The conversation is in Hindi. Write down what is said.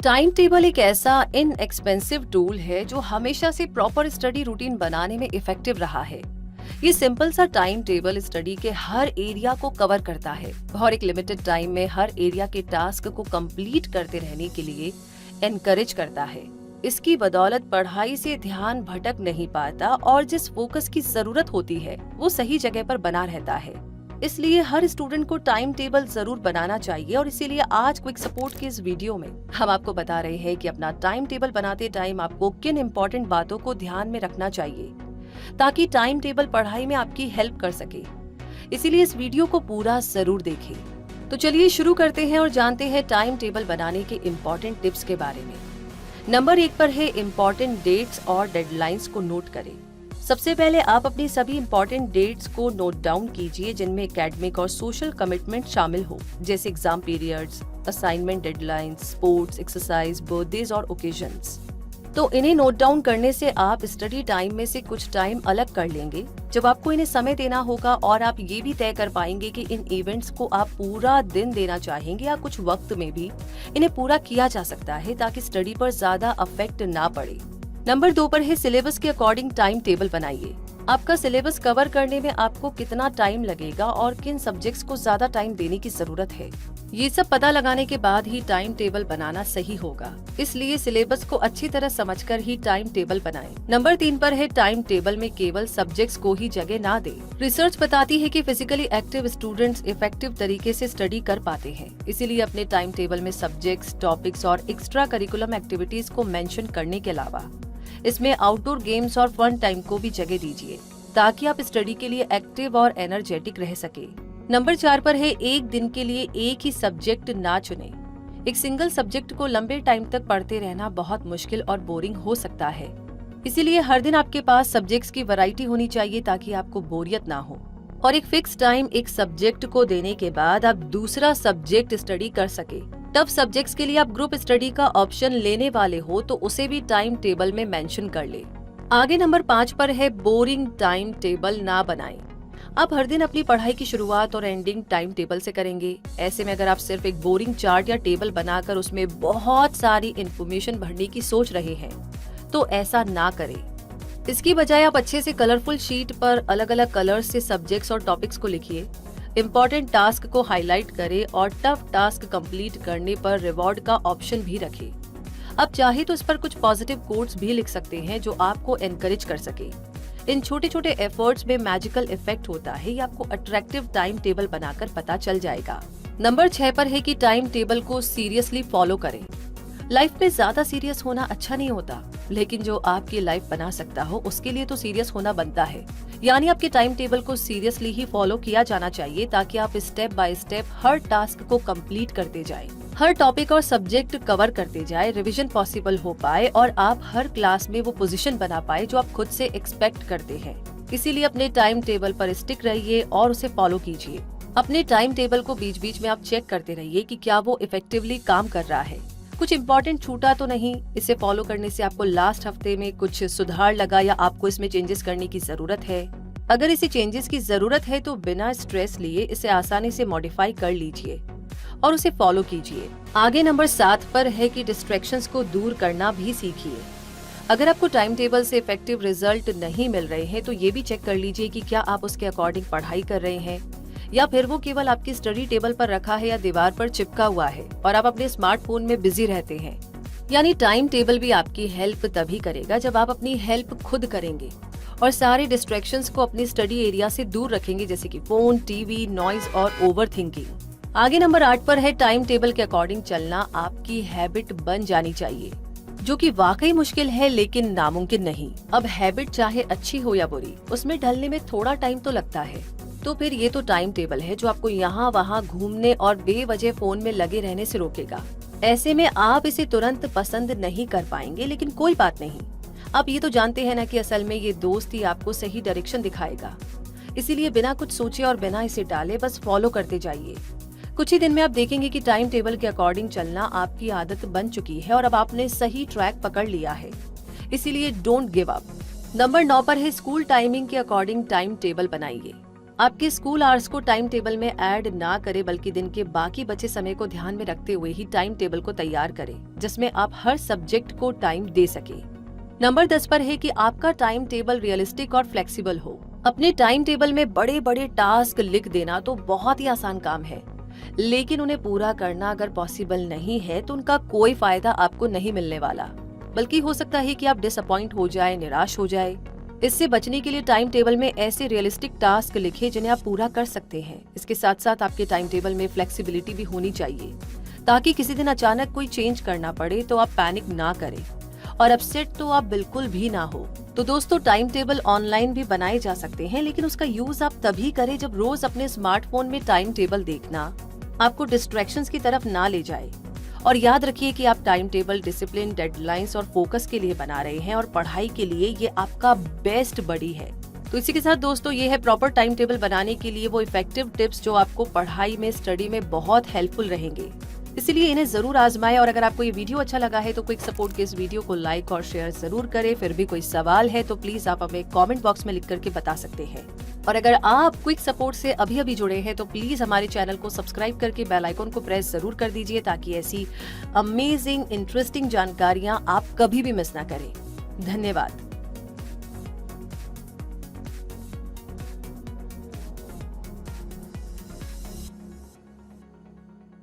टाइम टेबल एक ऐसा इनएक्सपेंसिव टूल है जो हमेशा से प्रॉपर स्टडी रूटीन बनाने में इफेक्टिव रहा है। ये सिंपल सा टाइम टेबल स्टडी के हर एरिया को कवर करता है और एक लिमिटेड टाइम में हर एरिया के टास्क को कंप्लीट करते रहने के लिए एनकरेज करता है। इसकी बदौलत पढ़ाई से ध्यान भटक नहीं पाता और जिस फोकस की जरूरत होती है वो सही जगह पर बना रहता है। इसलिए हर स्टूडेंट को टाइम टेबल जरूर बनाना चाहिए और इसीलिए आज क्विक सपोर्ट के इस वीडियो में हम आपको बता रहे हैं कि अपना टाइम टेबल बनाते टाइम आपको किन इम्पोर्टेंट बातों को ध्यान में रखना चाहिए ताकि टाइम टेबल पढ़ाई में आपकी हेल्प कर सके। इसीलिए इस वीडियो को पूरा जरूर देखें। तो चलिए शुरू करते हैं और जानते हैं टाइम टेबल बनाने के इम्पोर्टेंट टिप्स के बारे में। नंबर 1 पर है इम्पोर्टेंट डेट्स और डेडलाइंस को नोट करें। सबसे पहले आप अपनी सभी इम्पोर्टेंट डेट्स को नोट डाउन कीजिए जिनमें एकेडमिक और सोशल कमिटमेंट शामिल हो, जैसे exam periods, assignment deadlines, sports, exercise, birthdays और ओकेजन्स। तो इन्हें नोट डाउन करने से आप स्टडी टाइम में से कुछ टाइम अलग कर लेंगे जब आपको इन्हें समय देना होगा और आप ये भी तय कर पाएंगे कि इन इवेंट्स को आप पूरा दिन देना चाहेंगे या कुछ वक्त में भी इन्हें पूरा किया जा सकता है ताकि स्टडी पर ज्यादा अफेक्ट ना पड़े। नंबर 2 पर है सिलेबस के अकॉर्डिंग टाइम टेबल बनाइए। आपका सिलेबस कवर करने में आपको कितना टाइम लगेगा और किन सब्जेक्ट्स को ज्यादा टाइम देने की जरूरत है, ये सब पता लगाने के बाद ही टाइम टेबल बनाना सही होगा। इसलिए सिलेबस को अच्छी तरह समझकर ही टाइम टेबल बनाएं। नंबर 3 पर है टाइम टेबल में केवल सब्जेक्ट्स को ही जगह ना दें। रिसर्च बताती है कि फिजिकली एक्टिव स्टूडेंट्स इफेक्टिव तरीके से स्टडी कर पाते हैं। इसीलिए अपने टाइम टेबल में सब्जेक्ट्स, टॉपिक्स और एक्स्ट्रा करिकुलम एक्टिविटीज को मेंशन करने के अलावा इसमें आउटडोर गेम्स और फन टाइम को भी जगह दीजिए ताकि आप स्टडी के लिए एक्टिव और एनर्जेटिक रह सके। नंबर 4 पर है एक दिन के लिए एक ही सब्जेक्ट ना चुने। एक सिंगल सब्जेक्ट को लंबे टाइम तक पढ़ते रहना बहुत मुश्किल और बोरिंग हो सकता है। इसीलिए हर दिन आपके पास सब्जेक्ट्स की वैरायटी होनी चाहिए ताकि आपको बोरियत ना हो और एक फिक्स टाइम एक सब्जेक्ट को देने के बाद आप दूसरा सब्जेक्ट स्टडी कर सके। टफ सब्जेक्ट्स के लिए आप ग्रुप स्टडी का ऑप्शन लेने वाले हो तो उसे भी टाइम टेबल में मेंशन कर ले। आगे नंबर 5 पर है बोरिंग टाइम टेबल ना बनाएं। आप हर दिन अपनी पढ़ाई की शुरुआत और एंडिंग टाइम टेबल से करेंगे। ऐसे में अगर आप सिर्फ एक बोरिंग चार्ट या टेबल बनाकर उसमें बहुत सारी इंफॉर्मेशन भरने की सोच रहे हैं तो ऐसा ना करें। इसकी बजाय आप अच्छे से कलरफुल शीट पर अलग अलग कलर्स से सब्जेक्ट्स और टॉपिक्स को लिखिए। इम्पोर्टेंट टास्क को हाईलाइट करें और टफ टास्क कंप्लीट करने पर रिवॉर्ड का ऑप्शन भी रखें। अब चाहे तो इस पर कुछ पॉजिटिव कोट्स भी लिख सकते हैं जो आपको एनकरेज कर सके। इन छोटे छोटे एफर्ट्स में मैजिकल इफेक्ट होता है, ये आपको अट्रैक्टिव टाइम टेबल बनाकर पता चल जाएगा। नंबर 6 पर है कि टाइम टेबल को सीरियसली फॉलो करें। लाइफ में ज्यादा सीरियस होना अच्छा नहीं होता, लेकिन जो आपकी लाइफ बना सकता हो उसके लिए तो सीरियस होना बनता है। यानी आपके टाइम टेबल को सीरियसली ही फॉलो किया जाना चाहिए ताकि आप step by step her task को कंप्लीट करते जाएं, हर टॉपिक और सब्जेक्ट कवर करते जाएं, रिवीजन पॉसिबल हो पाए और आप हर क्लास में वो पोजीशन बना पाए जो आप खुद से एक्सपेक्ट करते हैं। इसीलिए अपने टाइम टेबल पर स्टिक रहिए और उसे फॉलो कीजिए। अपने टाइम टेबल को बीच बीच में आप चेक करते रहिए कि क्या वो इफेक्टिवली काम कर रहा है, कुछ इम्पोर्टेंट छूटा तो नहीं। इसे फॉलो करने से आपको लास्ट हफ्ते में कुछ सुधार लगा या आपको इसमें चेंजेस करने की जरूरत है। अगर इसे चेंजेस की जरूरत है तो बिना स्ट्रेस लिए इसे आसानी से मॉडिफाई कर लीजिए और उसे फॉलो कीजिए। आगे नंबर 7 पर है कि डिस्ट्रैक्शंस को दूर करना भी सीखिए। अगर आपको टाइम टेबल से इफेक्टिव रिजल्ट नहीं मिल रहे हैं तो ये भी चेक कर लीजिए कि क्या आप उसके अकॉर्डिंग पढ़ाई कर रहे हैं या फिर वो केवल आपकी स्टडी टेबल पर रखा है या दीवार पर चिपका हुआ है और आप अपने स्मार्टफोन में बिजी रहते हैं। यानी टाइम टेबल भी आपकी हेल्प तभी करेगा जब आप अपनी हेल्प खुद करेंगे और सारे डिस्ट्रैक्शंस को अपनी स्टडी एरिया से दूर रखेंगे, जैसे कि फोन, टीवी, नॉइज और ओवर थिंकिंग। आगे नंबर 8 पर है टाइम टेबल के अकॉर्डिंग चलना आपकी हैबिट बन जानी चाहिए, जो कि वाकई मुश्किल है लेकिन नामुमकिन नहीं। अब हैबिट चाहे अच्छी हो या बुरी, उसमें ढलने में थोड़ा टाइम तो लगता है। तो फिर ये तो टाइम टेबल है जो आपको यहाँ वहाँ घूमने और बेवजह फोन में लगे रहने से रोकेगा। ऐसे में आप इसे तुरंत पसंद नहीं कर पाएंगे, लेकिन कोई बात नहीं। आप ये तो जानते हैं ना कि असल में ये दोस्त ही आपको सही डायरेक्शन दिखाएगा। इसीलिए बिना कुछ सोचे और बिना इसे टाले बस फॉलो करते जाइए। कुछ ही दिन में आप देखेंगे कि टाइम टेबल के अकॉर्डिंग चलना आपकी आदत बन चुकी है और अब आपने सही ट्रैक पकड़ लिया है। इसीलिए डोंट गिव अप। नंबर 9 पर है स्कूल टाइमिंग के अकॉर्डिंग टाइम टेबल बनाइए। आपके स्कूल आवर्स को टाइम टेबल में ऐड ना करें, बल्कि दिन के बाकी बचे समय को ध्यान में रखते हुए ही टाइम टेबल को तैयार करें, जिसमें आप हर सब्जेक्ट को टाइम दे सके। नंबर 10 पर है कि आपका टाइम टेबल रियलिस्टिक और फ्लेक्सिबल हो। अपने टाइम टेबल में बड़े बड़े टास्क लिख देना तो बहुत ही आसान काम है, लेकिन उन्हें पूरा करना अगर पॉसिबल नहीं है तो उनका कोई फायदा आपको नहीं मिलने वाला, बल्कि हो सकता है कि आप डिसअपॉइंट हो जाए, निराश हो जाए। इससे बचने के लिए टाइम टेबल में ऐसे रियलिस्टिक टास्क लिखें जिन्हें आप पूरा कर सकते हैं। इसके साथ साथ आपके टाइम टेबल में फ्लेक्सिबिलिटी भी होनी चाहिए, ताकि किसी दिन अचानक कोई चेंज करना पड़े तो आप पैनिक ना करें और अपसेट तो आप बिल्कुल भी ना हो। तो दोस्तों, टाइम टेबल ऑनलाइन भी बनाए जा सकते हैं, लेकिन उसका यूज आप तभी करें जब रोज अपने स्मार्टफोन में टाइम टेबल देखना आपको डिस्ट्रैक्शंस की तरफ ना ले जाए। और याद रखिए कि आप टाइम टेबल डिसिप्लिन, डेडलाइंस और फोकस के लिए बना रहे हैं, और पढ़ाई के लिए ये आपका बेस्ट बडी है। तो इसी के साथ दोस्तों, ये है प्रॉपर टाइम टेबल बनाने के लिए वो इफेक्टिव टिप्स जो आपको पढ़ाई में, स्टडी में बहुत हेल्पफुल रहेंगे। इसीलिए इन्हें जरूर आजमाएं। और अगर आपको ये वीडियो अच्छा लगा है तो क्विक सपोर्ट के इस वीडियो को लाइक और शेयर जरूर करें। फिर भी कोई सवाल है तो प्लीज आप हमें कमेंट बॉक्स में लिख करके बता सकते हैं। और अगर आप क्विक सपोर्ट से अभी जुड़े हैं तो प्लीज हमारे चैनल को सब्सक्राइब करके बेल आइकन को प्रेस जरूर कर दीजिए, ताकि ऐसी अमेजिंग इंटरेस्टिंग जानकारियां आप कभी भी मिस ना करें। धन्यवाद।